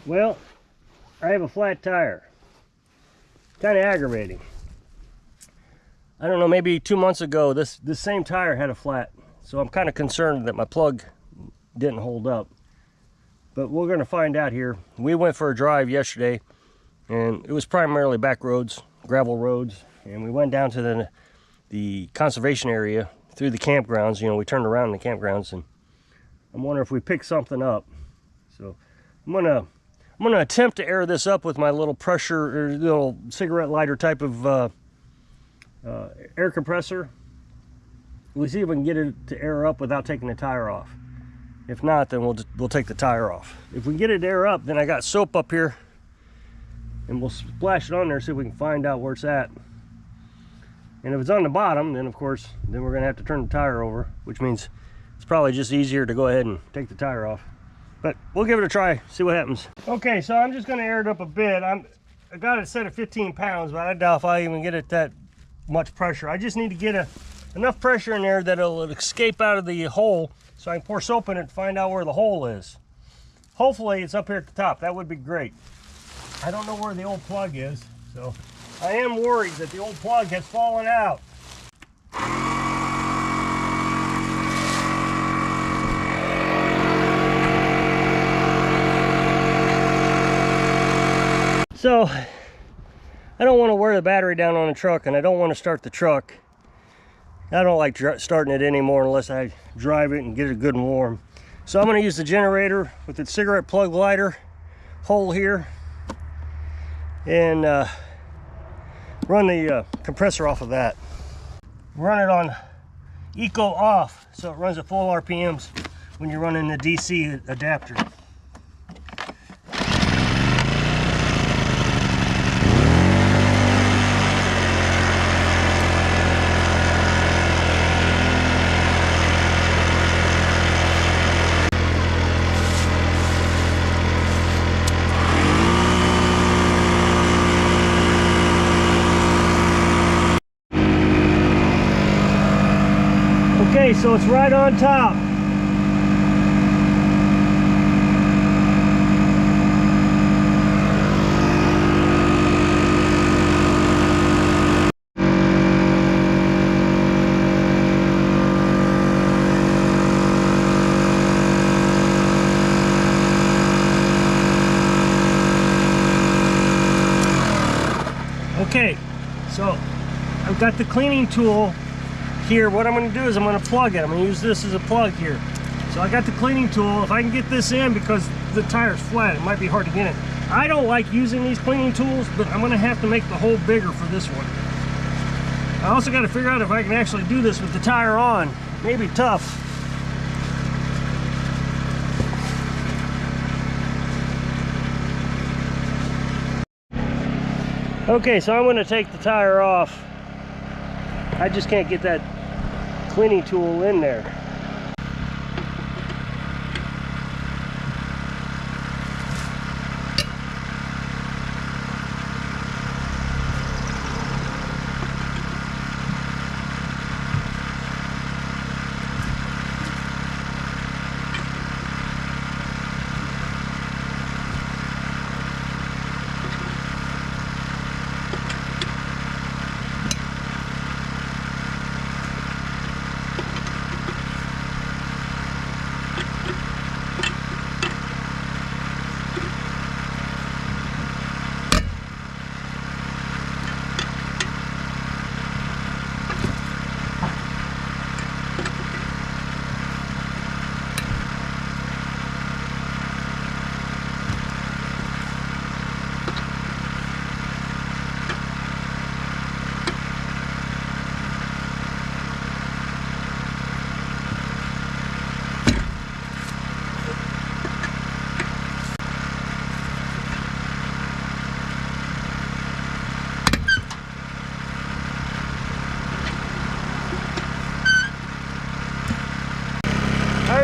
Well, I have a flat tire. Kind of aggravating. I don't know, maybe 2 months ago, this same tire had a flat. So I'm kind of concerned that my plug didn't hold up. But we're going to find out here. We went for a drive yesterday, and it was primarily back roads, gravel roads. And we went down to the conservation area through the campgrounds. You know, we turned around in the campgrounds, and I'm wondering if we picked something up. So I'm gonna attempt to air this up with my little pressure, or little cigarette lighter type of air compressor. We'll see if we can get it to air up without taking the tire off. If not, then we'll take the tire off. If we get it to air up, then I got soap up here, and we'll splash it on there, see if we can find out where it's at. And if it's on the bottom, then of course, then we're gonna have to turn the tire over, which means it's probably just easier to go ahead and take the tire off. But we'll give it a try, see what happens. Okay, so I'm just gonna air it up a bit. I got it set at 15 pounds, but I doubt if I even get it that much pressure. I just need to get enough pressure in there that it'll escape out of the hole, so I can pour soap in it and find out where the hole is. Hopefully it's up here at the top. That would be great. I don't know where the old plug is, so I am worried that the old plug has fallen out. So I don't want to wear the battery down on the truck, and I don't want to start the truck. I don't like starting it anymore unless I drive it and get it good and warm. So I'm going to use the generator with its cigarette plug lighter hole here, and run the compressor off of that. Run it on eco off, so it runs at full RPMs when you're running the DC adapter. Okay, so it's right on top. Okay, so I've got the cleaning tool here. What I'm going to do is I'm going to plug it. I'm going to use this as a plug here. So I got the cleaning tool. If I can get this in, because the tire's flat, it might be hard to get it. I don't like using these cleaning tools, but I'm going to have to make the hole bigger for this one. I also got to figure out if I can actually do this with the tire on. Maybe tough. Okay, so I'm going to take the tire off. I just can't get that cleaning tool in there.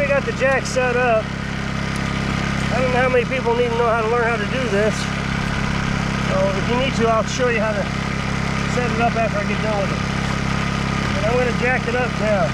Got the jack set up. I don't know how many people need to know how to learn how to do this. So if you need to, I'll show you how to set it up after I get done with it. And I'm going to jack it up now.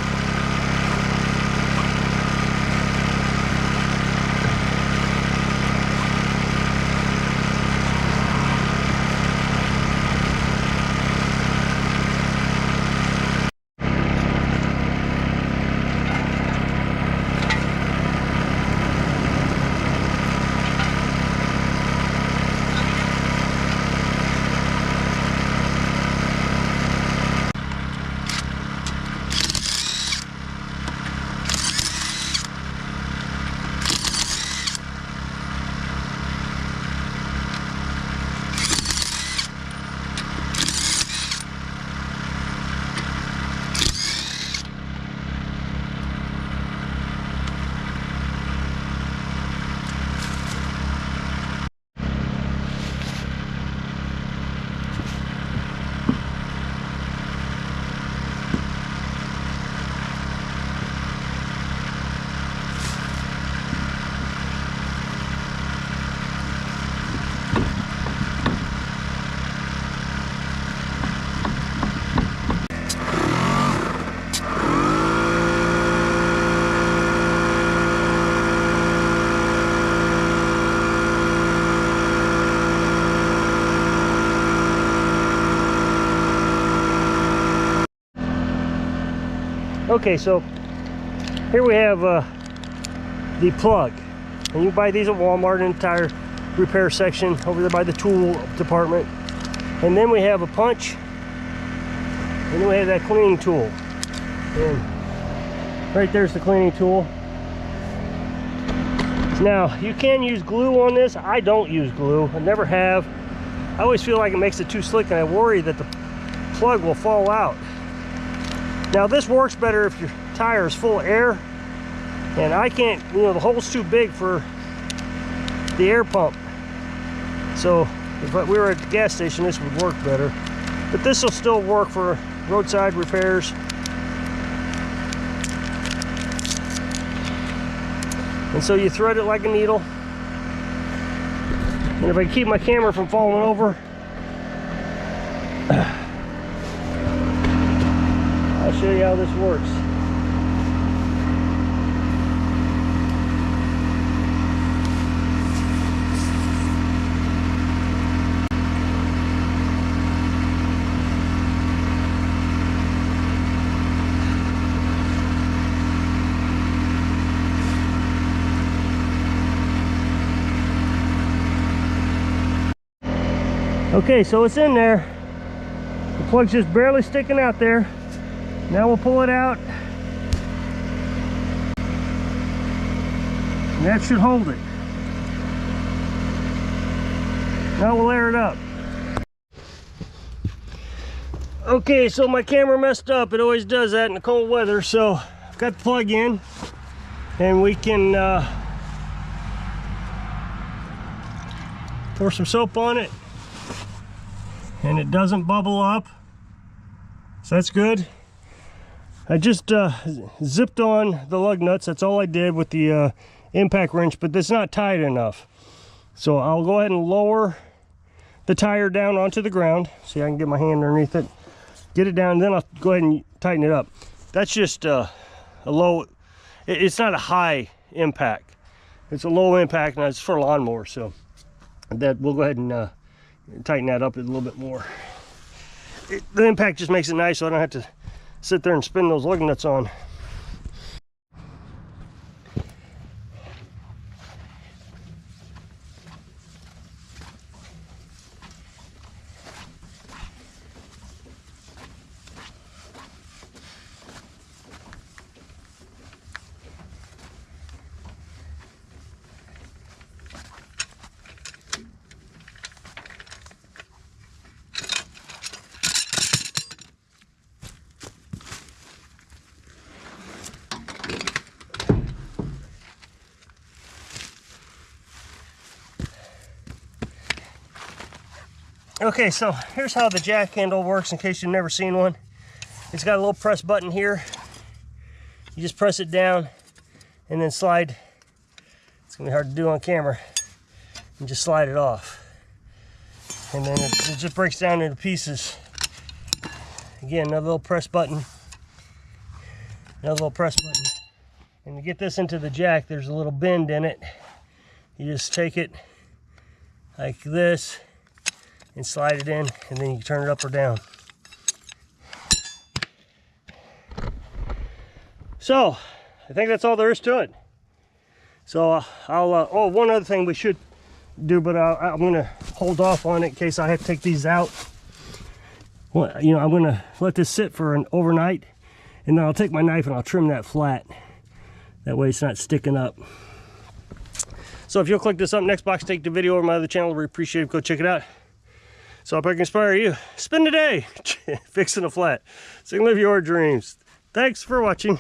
Okay, so here we have the plug, and you buy these at Walmart in the tire repair section over there by the tool department. And then we have a punch, and then we have that cleaning tool, and right there's the cleaning tool. Now you can use glue on this. I don't use glue, I never have. I always feel like it makes it too slick, and I worry that the plug will fall out. Now this works better if your tire is full of air, and I can't, you know, the hole's too big for the air pump. So if we were at the gas station, this would work better. But this will still work for roadside repairs. And so you thread it like a needle. And if I keep my camera from falling over, I'll show you how this works. Okay, so it's in there. The plug's just barely sticking out there. Now we'll pull it out. And that should hold it. Now we'll air it up. Okay, so my camera messed up. It always does that in the cold weather. So I've got the plug in, and we can pour some soap on it. And it doesn't bubble up, so that's good. I just zipped on the lug nuts. That's all I did with the impact wrench, but it's not tight enough. So I'll go ahead and lower the tire down onto the ground. See, I can get my hand underneath it, get it down, and then I'll go ahead and tighten it up. That's just a low, it's not a high impact. It's a low impact, and it's for a lawnmower, so that we'll go ahead and tighten that up a little bit more. The impact just makes it nice, so I don't have to sit there and spin those lug nuts on. Okay, so here's how the jack handle works in case you've never seen one. It's got a little press button here. You just press it down and then slide. It's gonna be hard to do on camera. And just slide it off. And then it just breaks down into pieces. Again, another little press button. Another little press button. And to get this into the jack, there's a little bend in it. You just take it like this and slide it in, and then you can turn it up or down. So I think that's all there is to it. So oh, one other thing we should do, but I'm gonna hold off on it in case I have to take these out. Well, you know, I'm gonna let this sit for an overnight, and then I'll take my knife and I'll trim that flat. That way it's not sticking up. So if you'll click this up next box, take the video over my other channel, we appreciate it. Go check it out. So I hope I can inspire you. Spend a day fixing a flat so you can live your dreams. Thanks for watching.